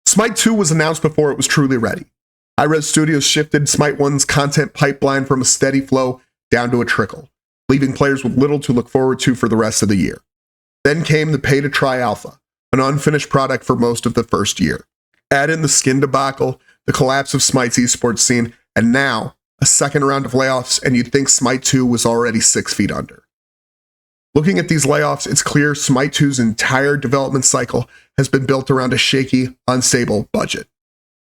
Smite 2 was announced before it was truly ready. Hi-Rez Studios shifted Smite 1's content pipeline from a steady flow down to a trickle, leaving players with little to look forward to for the rest of the year. Then came the pay-to-try alpha, an unfinished product for most of the first year. Add in the skin debacle, the collapse of Smite's esports scene, and now a second round of layoffs, and you'd think Smite 2 was already 6 feet under. Looking at these layoffs, it's clear Smite 2's entire development cycle has been built around a shaky, unstable budget.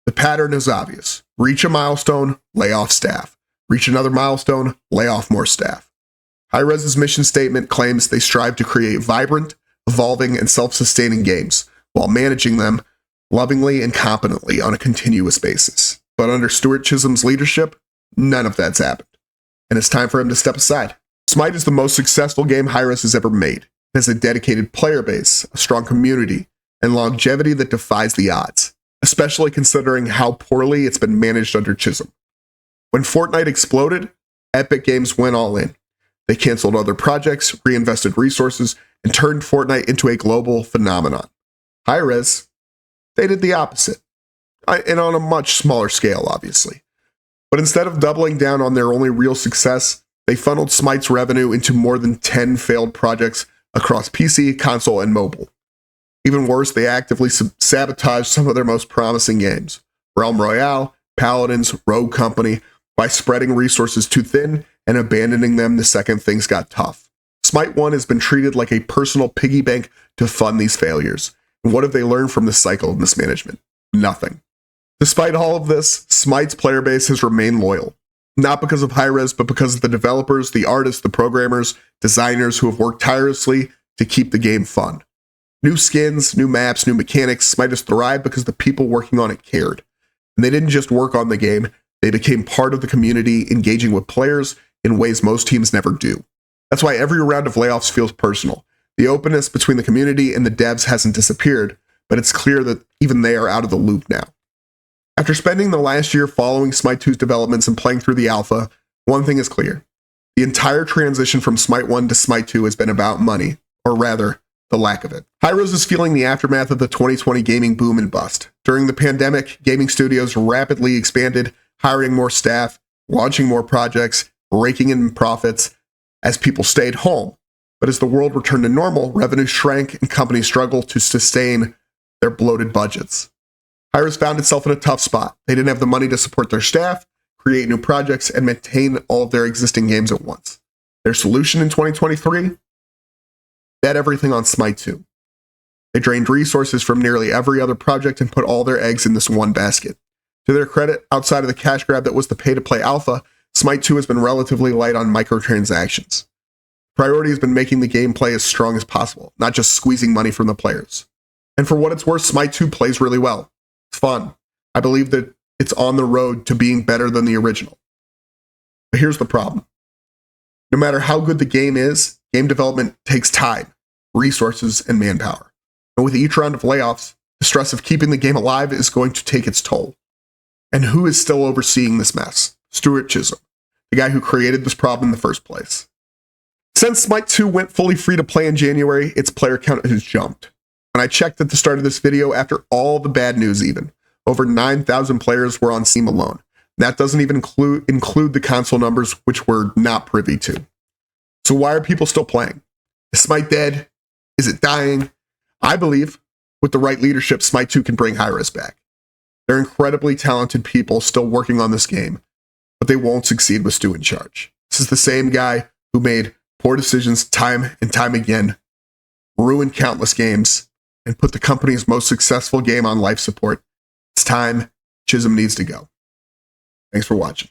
The pattern is obvious. Reach a milestone, lay off staff. Reach another milestone, lay off more staff. Hi-Rez's mission statement claims they strive to create vibrant, evolving, and self-sustaining games, while managing them lovingly and competently on a continuous basis. But under Stuart Chisholm's leadership, none of that's happened. And it's time for him to step aside. Smite is the most successful game Hi-Rez has ever made. It has a dedicated player base, a strong community, and longevity that defies the odds, especially considering how poorly it's been managed under Chisholm. When Fortnite exploded, Epic Games went all in. They canceled other projects, reinvested resources, and turned Fortnite into a global phenomenon. Hi-Rez, they did the opposite, and on a much smaller scale, obviously. But instead of doubling down on their only real success, they funneled Smite's revenue into more than 10 failed projects across PC, console, and mobile. Even worse, they actively sabotaged some of their most promising games, Realm Royale, Paladins, Rogue Company, by spreading resources too thin and abandoning them the second things got tough. Smite 1 has been treated like a personal piggy bank to fund these failures. And what have they learned from this cycle of mismanagement? Nothing. Despite all of this, Smite's player base has remained loyal. Not because of Hi-Rez, but because of the developers, the artists, the programmers, designers who have worked tirelessly to keep the game fun. New skins, new maps, new mechanics, Smite has thrived because the people working on it cared. And they didn't just work on the game, they became part of the community, engaging with players in ways most teams never do. That's why every round of layoffs feels personal. The openness between the community and the devs hasn't disappeared, but it's clear that even they are out of the loop now. After spending the last year following Smite 2's developments and playing through the alpha, one thing is clear. The entire transition from Smite 1 to Smite 2 has been about money, or rather, the lack of it. Hi-Rez is feeling the aftermath of the 2020 gaming boom and bust. During the pandemic, gaming studios rapidly expanded, hiring more staff, launching more projects, raking in profits as people stayed home. But as the world returned to normal, revenue shrank and companies struggled to sustain their bloated budgets. Hi-Rez found itself in a tough spot. They didn't have the money to support their staff, create new projects, and maintain all of their existing games at once. Their solution in 2023? Bet everything on Smite 2. They drained resources from nearly every other project and put all their eggs in this one basket. To their credit, outside of the cash grab that was the pay-to-play alpha, Smite 2 has been relatively light on microtransactions. Priority has been making the gameplay as strong as possible, not just squeezing money from the players. And for what it's worth, Smite 2 plays really well. It's fun. I believe that it's on the road to being better than the original. But here's the problem. No matter how good the game is, game development takes time, resources, and manpower. And with each round of layoffs, the stress of keeping the game alive is going to take its toll. And who is still overseeing this mess? Stuart Chisholm, the guy who created this problem in the first place. Since Smite 2 went fully free to play in January, its player count has jumped. When I checked at the start of this video, after all the bad news even, over 9,000 players were on Steam alone. That doesn't even include the console numbers, which we're not privy to. So why are people still playing? Is Smite dead? Is it dying? I believe, with the right leadership, Smite 2 can bring Hi-Rez back. They're incredibly talented people still working on this game, but they won't succeed with Stu in charge. This is the same guy who made poor decisions time and time again, ruined countless games, and put the company's most successful game on life support. It's time. Chisholm needs to go. Thanks for watching.